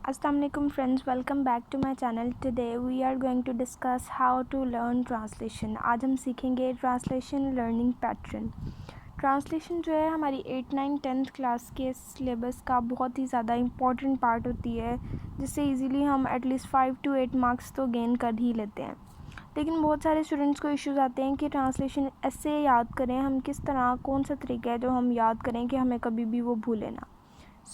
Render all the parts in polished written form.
Assalamualaikum friends, welcome back to my channel. Today we are going to discuss how to learn translation. आज हम सीखेंगे translation learning pattern. Translation जो है हमारी 8, 9, 10th class के syllabus का बहुत ही ज़्यादा इम्पॉर्टेंट पार्ट होती है, जिससे इजीली हम एटलीस्ट 5 to 8 मार्क्स तो गेन कर ही लेते हैं. लेकिन बहुत सारे स्टूडेंट्स को इश्यूज़ आते हैं कि ट्रांसलेशन ऐसे याद करें, हम किस तरह, कौन सा तरीका है जो हम याद करें कि हमें कभी भी वो भूले ना.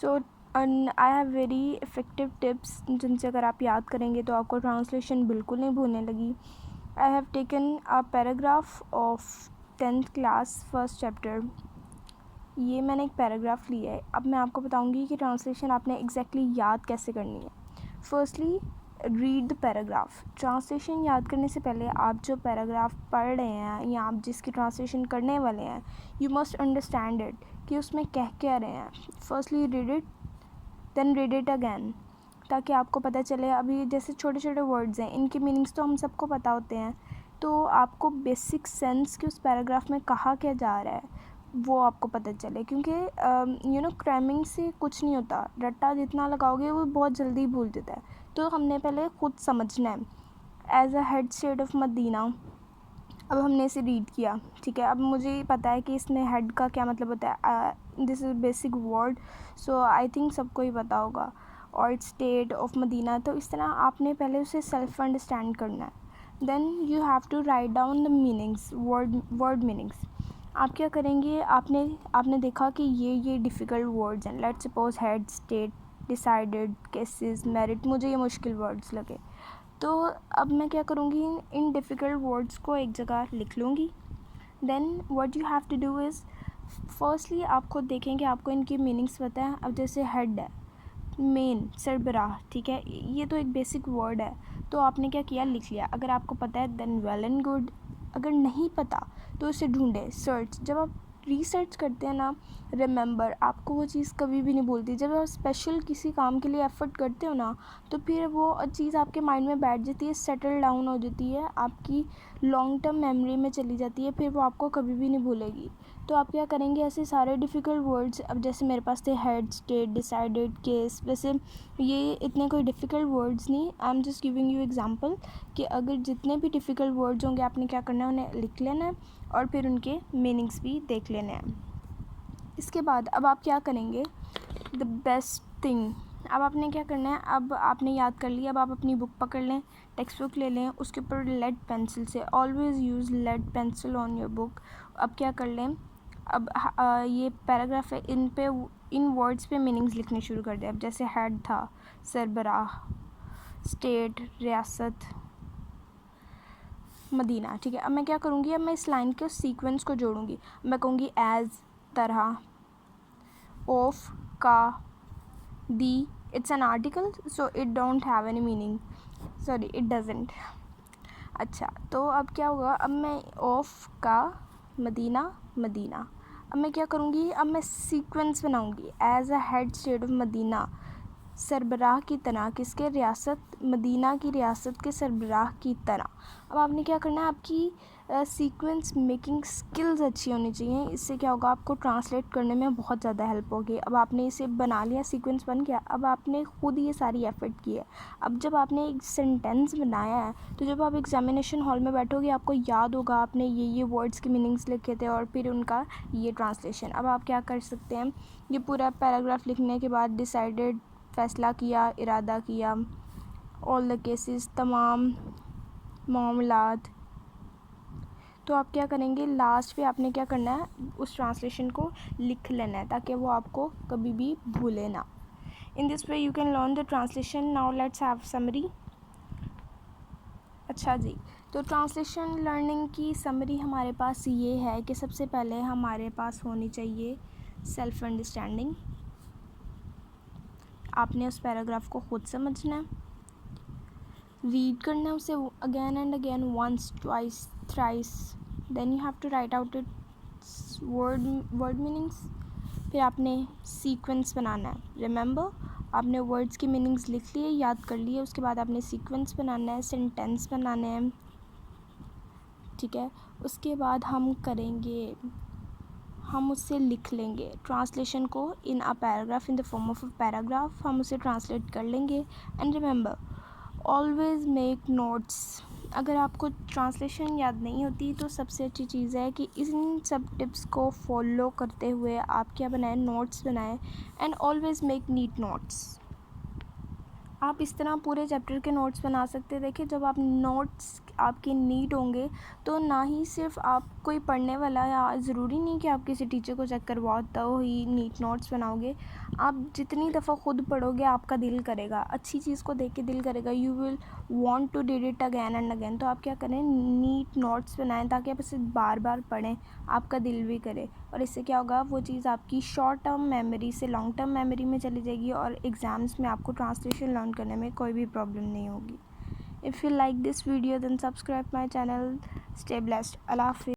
So I have very effective tips जिनसे अगर आप याद करेंगे तो आपको ट्रांसलेशन बिल्कुल नहीं भूलने लगी. I have taken a paragraph of 10th class first chapter. ये मैंने एक पैराग्राफ लिया है. अब मैं आपको बताऊंगी कि ट्रांसलेशन आपने एग्जैक्टली याद कैसे करनी है. Firstly read the paragraph. Translation याद करने से पहले आप जो पैराग्राफ पढ़ रहे हैं या आप जिसकी ट्रांसलेशन करने वाले हैं, यू मस्ट अंडरस्टैंड इट कि उसमें कह क्या रहे हैं. Firstly read it, then read it again, ताकि आपको पता चले. अभी जैसे छोटे छोटे वर्ड्स हैं, इनके मीनिंग्स तो हम सबको पता होते हैं, तो आपको बेसिक सेंस कि उस पैराग्राफ में कहा क्या जा रहा है वो आपको पता चले. क्योंकि क्रैमिंग से कुछ नहीं होता, रट्टा जितना लगाओगे वो बहुत जल्दी भूल जाता है. तो हमने पहले खुद समझना है. As a head state of Medina, अब हमने इसे रीड किया, ठीक है. अब मुझे पता है कि इसमें हेड का क्या मतलब होता है. This is basic word, so I think सबको ही पता होगा. और स्टेट ऑफ मदीना, तो इस तरह आपने पहले उसे सेल्फ अंडरस्टैंड करना है. Then you have to write down the meanings, word meanings. आप क्या करेंगे, आपने देखा कि ये डिफ़िकल्ट वर्ड्स हैं. Let's suppose head, state, decided, cases, merit. मुझे ये मुश्किल वर्ड्स लगे, तो अब मैं क्या करूँगी, इन डिफ़िकल्ट वर्ड्स को एक जगह लिख लूँगी. Then what you have to do is, firstly आप खुद देखें कि आपको इनकी मीनिंग्स पता है. अब जैसे हेड है, मेन, सरबराह, ठीक है, ये तो एक बेसिक वर्ड है, तो आपने क्या किया, लिख लिया. अगर आपको पता है देन वेल एंड गुड. अगर नहीं पता तो उसे ढूंढे, सर्च. जब आप रिसर्च करते हैं ना, रिमेंबर, आपको वो चीज़ कभी भी नहीं भूलती. जब आप स्पेशल किसी काम के लिए एफ़र्ट करते हो ना, तो फिर वो चीज़ आपके माइंड में बैठ जाती है, सेटल डाउन हो जाती है, आपकी लॉन्ग टर्म मेमोरी में चली जाती है, फिर वो आपको कभी भी नहीं भूलेगी. तो आप क्या करेंगे, ऐसे सारे डिफ़िकल्ट वर्ड्स, अब जैसे मेरे पास थे हेड, स्टेट, डिसाइडेड, केस. वैसे ये इतने कोई डिफ़िकल्ट वर्ड्स नहीं, I am just giving you example कि अगर जितने भी डिफ़िकल्ट वर्ड्स होंगे आपने क्या करना है, उन्हें लिख लेना है और फिर उनके मीनिंग्स भी देख लेने हैं. इसके बाद अब आप क्या करेंगे, द बेस्ट थिंग, अब आपने क्या करना है, अब आपने याद कर लिया. अब आप अपनी बुक पकड़ लें, टेक्स्ट बुक ले लें, उसके ऊपर लेड पेंसिल से, always use lead pencil on your book. अब क्या कर लें, अब ये पैराग्राफ है, इन वर्ड्स पे मीनिंग्स लिखने शुरू कर दें. अब जैसे हेड था, सरबराह, स्टेट, रियासत, मदीना, ठीक है. अब मैं क्या करूँगी, अब मैं इस लाइन के सीक्वेंस को जोड़ूँगी. मैं कहूँगी एज, तरह, ऑफ, का, the. It's an article, so it don't have any meaning, sorry it doesn't. अच्छा, तो अब क्या होगा, अब मैं ऑफ, का, मदीना, मदीना. अब मैं क्या करूँगी, अब मैं सीक्वेंस बनाऊँगी. As a head state of Medina, सरबराह की तरह, किसके, रियासत, मदीना की रियासत के सरबराह की तरह. अब आपने क्या करना है, आपकी सीक्वेंस मेकिंग स्किल्स अच्छी होनी चाहिए. इससे क्या होगा, आपको ट्रांसलेट करने में बहुत ज़्यादा हेल्प होगी. अब आपने इसे बना लिया, सीक्वेंस बन गया. अब आपने खुद ये सारी एफ़र्ट की है. अब जब आपने एक सेंटेंस बनाया है, तो जब आप एग्जामिनेशन हॉल में बैठोगे, आपको याद होगा आपने ये वर्ड्स के मीनिंग्स लिखे थे और फिर उनका ये ट्रांसलेशन. अब आप क्या कर सकते हैं, ये पूरा पैराग्राफ लिखने के बाद, डिसाइडेड, फ़ैसला किया, इरादा किया, ऑल द केसेस, तमाम मामलात. तो आप क्या करेंगे, लास्ट पे आपने क्या करना है, उस ट्रांसलेशन को लिख लेना है, ताकि वो आपको कभी भी भूले ना. In this way you can learn the translation. Now let's have summary. अच्छा जी, तो ट्रांसलेशन लर्निंग की समरी हमारे पास ये है कि सबसे पहले हमारे पास होनी चाहिए सेल्फ अंडरस्टैंडिंग. आपने उस पैराग्राफ को खुद समझना है, रीड करना है उसे again and again, once, twice, thrice. Then you have to write out its word meanings. फिर आपने सीक्वेंस बनाना है. रिमेंबर, आपने वर्ड्स की मीनिंग्स लिख लिए, याद कर लिए. उसके बाद आपने सीक्वेंस बनाना है, सेंटेंस बनाने हैं, ठीक है. उसके बाद हम करेंगे हम उससे लिख लेंगे ट्रांसलेशन को in a paragraph, in the form of a paragraph हम उसे ट्रांसलेट कर लेंगे। And remember, always make notes. अगर आपको ट्रांसलेशन याद नहीं होती तो सबसे अच्छी चीज़ है कि इन सब टिप्स को फॉलो करते हुए आप क्या बनाएं, नोट्स बनाएं। And always make neat notes. आप इस तरह पूरे चैप्टर के नोट्स बना सकते हैं। देखिए, जब आप नोट्स आपके नीट होंगे तो ना ही सिर्फ आप कोई पढ़ने वाला, या ज़रूरी नहीं कि आप किसी टीचर को चेक करवाओ तो ही नीट नोट्स बनाओगे। आप जितनी दफ़ा ख़ुद पढ़ोगे आपका दिल करेगा, अच्छी चीज़ को देख के दिल करेगा, you will want to read it again and again. तो आप क्या करें, नीट नोट्स बनाएं ताकि आप इसे बार बार पढ़ें, आपका दिल भी करे। और इससे क्या होगा, वो चीज़ आपकी शॉर्ट टर्म मेमोरी से लॉन्ग टर्म मेमोरी में चली जाएगी और एग्ज़ाम्स में आपको ट्रांसलेशन लर्न करने में कोई भी प्रॉब्लम नहीं होगी। If you like this video then subscribe my channel. Stay blessed. अल्लाह हाफ़िज़।